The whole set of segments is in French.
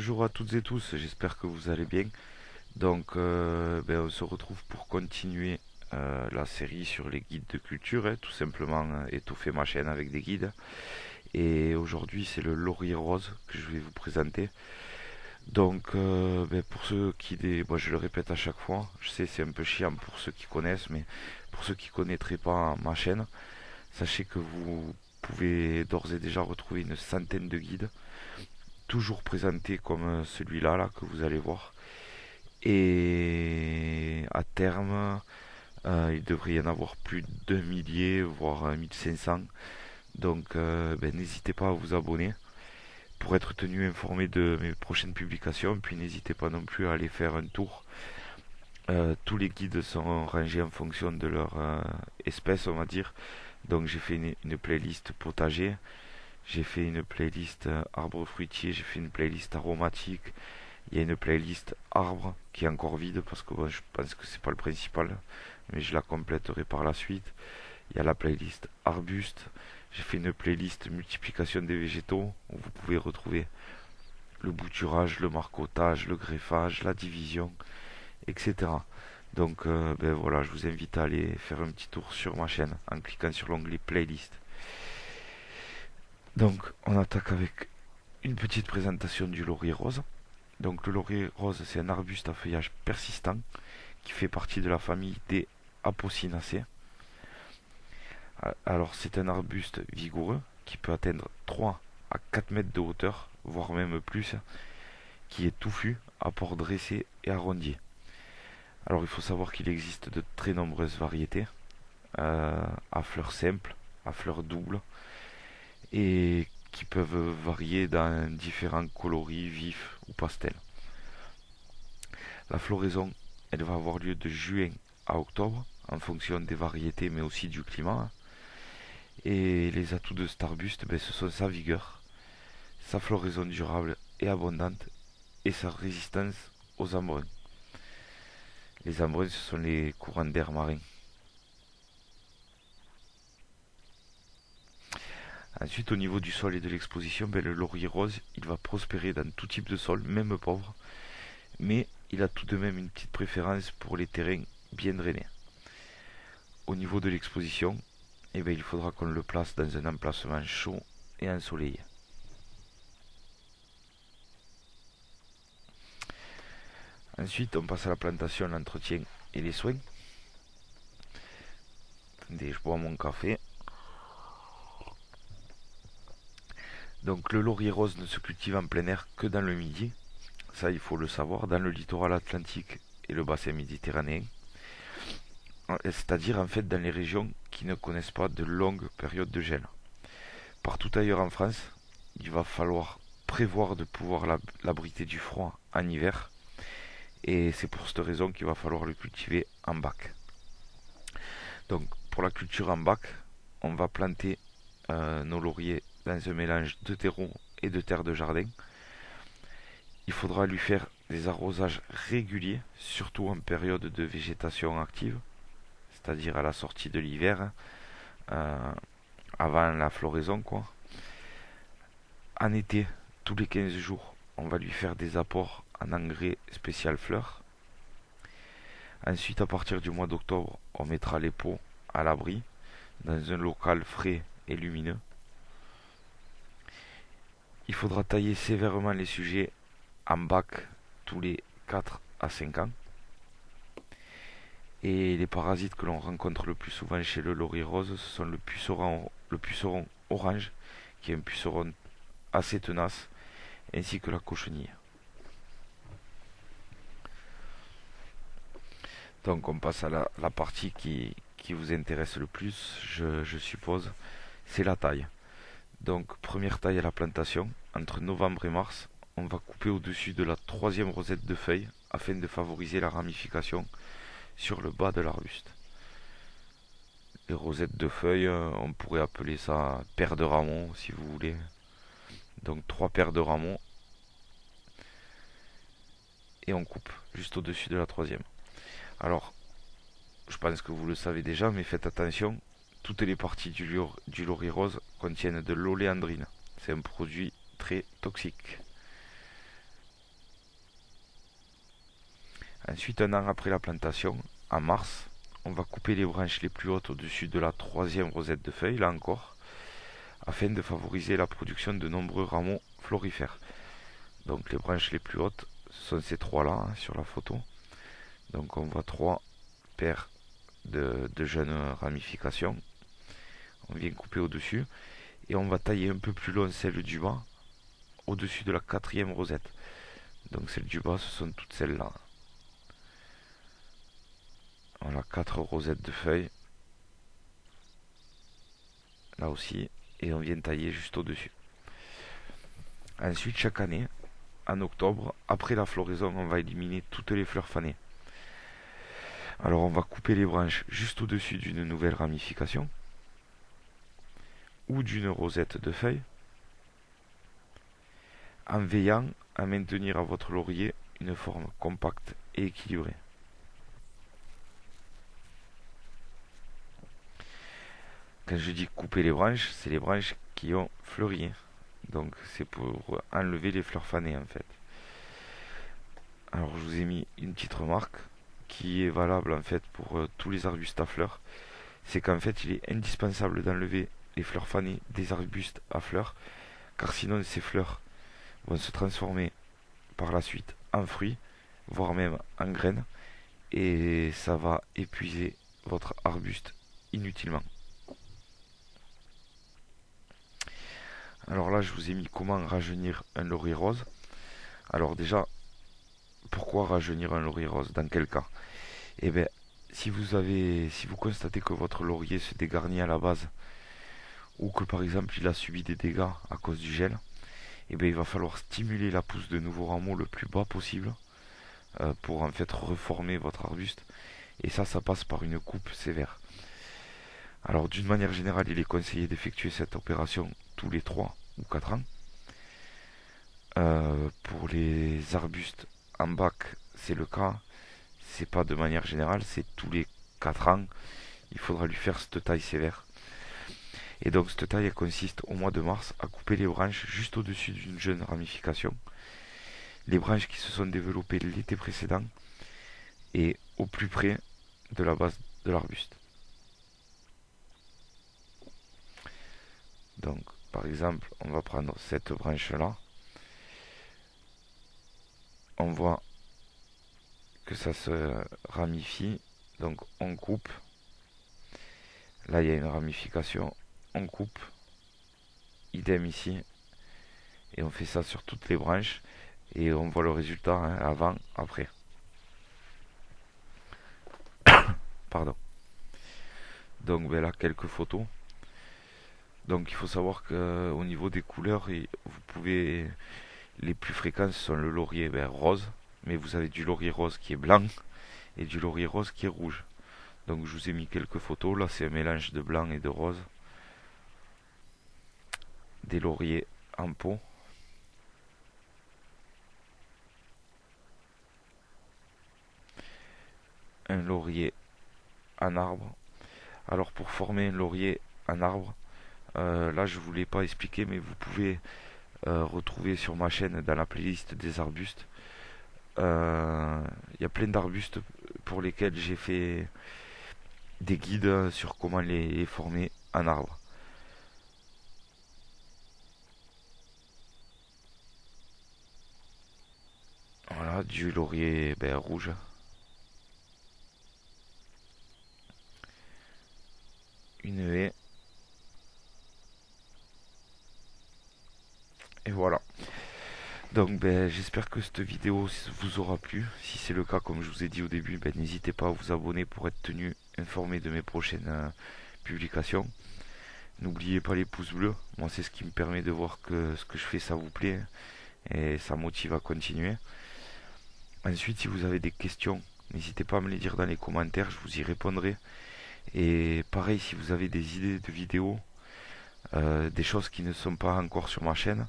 bonjour à toutes et tous, j'espère que vous allez bien. On se retrouve pour continuer la série sur les guides de culture, tout simplement étoffer ma chaîne avec des guides. Et aujourd'hui, c'est le laurier rose que je vais vous présenter. Pour ceux moi je le répète à chaque fois, je sais c'est un peu chiant pour ceux qui connaissent, mais pour ceux qui connaîtraient pas ma chaîne, sachez que vous pouvez d'ores et déjà retrouver une centaine de guides toujours présenté comme celui-là là, que vous allez voir. Et à terme, il devrait y en avoir plus d'un millier, voire 1500. N'hésitez pas à vous abonner pour être tenu informé de mes prochaines publications. Puis n'hésitez pas non plus à aller faire un tour. Tous les guides sont rangés en fonction de leur espèce, on va dire. Donc j'ai fait une playlist potager, j'ai fait une playlist arbre fruitier, j'ai fait une playlist aromatique. Il y a une playlist arbre qui est encore vide parce que bon, je pense que c'est pas le principal, mais je la compléterai par la suite. Il y a la playlist arbuste. J'ai fait une playlist multiplication des végétaux où vous pouvez retrouver le bouturage, le marcottage, le greffage, la division, etc. Voilà, je vous invite à aller faire un petit tour sur ma chaîne en cliquant sur l'onglet playlist. Donc on attaque avec une petite présentation du laurier rose. Donc le laurier rose, c'est un arbuste à feuillage persistant qui fait partie de la famille des Apocynaceae. Alors c'est un arbuste vigoureux qui peut atteindre 3 à 4 mètres de hauteur, voire même plus, qui est touffu, à port dressé et arrondi. Alors il faut savoir qu'il existe de très nombreuses variétés, à fleurs simples, à fleurs doubles, et qui peuvent varier dans différents coloris vifs ou pastels. La floraison, elle va avoir lieu de juin à octobre, en fonction des variétés, mais aussi du climat. Et les atouts de cet arbuste, ce sont sa vigueur, sa floraison durable et abondante, et sa résistance aux embruns. Les embruns, ce sont les courants d'air marins. Ensuite, au niveau du sol et de l'exposition, le laurier rose, il va prospérer dans tout type de sol, même pauvre, mais il a tout de même une petite préférence pour les terrains bien drainés. Au niveau de l'exposition, il faudra qu'on le place dans un emplacement chaud et ensoleillé. Ensuite, on passe à la plantation, l'entretien et les soins. Attendez, je bois mon café. Donc le laurier rose ne se cultive en plein air que dans le midi. Ça, il faut le savoir, dans le littoral atlantique et le bassin méditerranéen. C'est-à-dire en fait dans les régions qui ne connaissent pas de longues périodes de gel. Partout ailleurs en France, il va falloir prévoir de pouvoir l'abriter du froid en hiver. Et c'est pour cette raison qu'il va falloir le cultiver en bac. Donc pour la culture en bac, on va planter nos lauriers dans un mélange de terreau et de terre de jardin. Il faudra lui faire des arrosages réguliers, surtout en période de végétation active, c'est-à-dire à la sortie de l'hiver, euh, avant la floraison quoi. En été, tous les 15 jours, on va lui faire des apports en engrais spécial fleurs. Ensuite, à partir du mois d'octobre, on mettra les pots à l'abri, dans un local frais et lumineux. Il faudra tailler sévèrement les sujets en bac tous les 4 à 5 ans. Et les parasites que l'on rencontre le plus souvent chez le laurier rose, ce sont le puceron orange, qui est un puceron assez tenace, ainsi que la cochenille. Donc on passe à la partie qui vous intéresse le plus, je suppose, c'est la taille. Donc première taille à la plantation, entre novembre et mars, on va couper au-dessus de la troisième rosette de feuilles afin de favoriser la ramification sur le bas de l'arbuste. Les rosettes de feuilles, on pourrait appeler ça paire de rameaux si vous voulez. Donc trois paires de rameaux et on coupe juste au-dessus de la troisième. Alors, je pense que vous le savez déjà, mais faites attention, toutes les parties du laurier rose contiennent de l'oléandrine. C'est un produit très toxique. Ensuite, un an après la plantation, en mars, on va couper les branches les plus hautes au-dessus de la troisième rosette de feuilles, là encore, afin de favoriser la production de nombreux rameaux florifères. Donc les branches les plus hautes, ce sont ces trois-là hein, sur la photo. Donc on voit trois paires de jeunes ramifications. On vient couper au-dessus et on va tailler un peu plus loin celle du bas, au-dessus de la quatrième rosette. Donc celles du bas, ce sont toutes celles-là. Voilà, 4 rosettes de feuilles. Là aussi. Et on vient tailler juste au-dessus. Ensuite, chaque année, en octobre, après la floraison, on va éliminer toutes les fleurs fanées. Alors on va couper les branches juste au-dessus d'une nouvelle ramification ou d'une rosette de feuilles en veillant à maintenir à votre laurier une forme compacte et équilibrée. Quand je dis couper les branches, c'est les branches qui ont fleuri. Donc c'est pour enlever les fleurs fanées en fait. Alors je vous ai mis une petite remarque qui est valable en fait pour tous les arbustes à fleurs. C'est qu'en fait il est indispensable d'enlever les fleurs fanées des arbustes à fleurs, car sinon ces fleurs vont se transformer par la suite en fruits, voire même en graines, et ça va épuiser votre arbuste inutilement. Alors là, je vous ai mis comment rajeunir un laurier rose. Alors déjà, pourquoi rajeunir un laurier rose? Dans quel cas? Eh bien, si vous constatez que votre laurier se dégarnit à la base, ou que par exemple il a subi des dégâts à cause du gel, eh bien, il va falloir stimuler la pousse de nouveaux rameaux le plus bas possible pour en fait reformer votre arbuste. Et ça passe par une coupe sévère. Alors d'une manière générale, il est conseillé d'effectuer cette opération tous les 3 ou 4 ans. Pour les arbustes en bac, c'est le cas. C'est pas de manière générale, c'est tous les 4 ans. Il faudra lui faire cette taille sévère. Et donc cette taille elle consiste au mois de mars à couper les branches juste au-dessus d'une jeune ramification. Les branches qui se sont développées l'été précédent et au plus près de la base de l'arbuste. Donc par exemple, on va prendre cette branche-là. On voit que ça se ramifie. Donc on coupe. Là il y a une ramification. On coupe. Idem ici. Et on fait ça sur toutes les branches. Et on voit le résultat hein, avant, après. Pardon. Donc ben là quelques photos. Donc il faut savoir qu'au niveau des couleurs, vous pouvez les plus fréquents sont le laurier rose, mais vous avez du laurier rose qui est blanc et du laurier rose qui est rouge. Donc je vous ai mis quelques photos, là c'est un mélange de blanc et de rose. Des lauriers en pot. Un laurier en arbre. Alors pour former un laurier en arbre, là je ne vous l'ai pas expliqué, mais vous pouvez retrouver sur ma chaîne dans la playlist des arbustes. Il y a plein d'arbustes pour lesquels j'ai fait des guides sur comment les former en arbre. Voilà, du laurier rouge. Une haie. Et voilà. Donc j'espère que cette vidéo vous aura plu. Si c'est le cas, comme je vous ai dit au début, n'hésitez pas à vous abonner pour être tenu informé de mes prochaines publications. N'oubliez pas les pouces bleus. Moi c'est ce qui me permet de voir que ce que je fais ça vous plaît et ça motive à continuer. Ensuite, si vous avez des questions, n'hésitez pas à me les dire dans les commentaires, je vous y répondrai. Et pareil, si vous avez des idées de vidéos, des choses qui ne sont pas encore sur ma chaîne,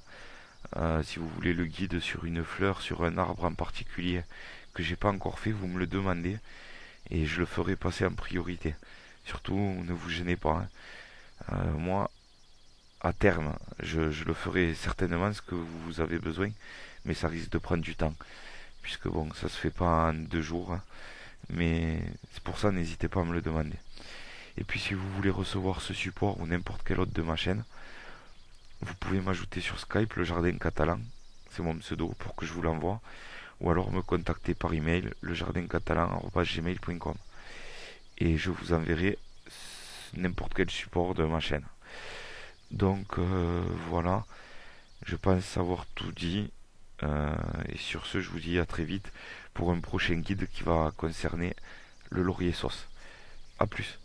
si vous voulez le guide sur une fleur, sur un arbre en particulier que j'ai pas encore fait, vous me le demandez et je le ferai passer en priorité. Surtout, ne vous gênez pas. Moi, à terme, je le ferai certainement ce que vous avez besoin, mais ça risque de prendre du temps. puisque bon, ça se fait pas en 2 jours, hein. Mais c'est pour ça, n'hésitez pas à me le demander. Et puis si vous voulez recevoir ce support ou n'importe quel autre de ma chaîne, vous pouvez m'ajouter sur Skype, le Jardin Catalan, c'est mon pseudo, pour que je vous l'envoie, ou alors me contacter par email, lejardinCatalan@gmail.com, et je vous enverrai n'importe quel support de ma chaîne. Donc voilà, je pense avoir tout dit. Et sur ce, je vous dis à très vite pour un prochain guide qui va concerner le laurier sauce. A plus.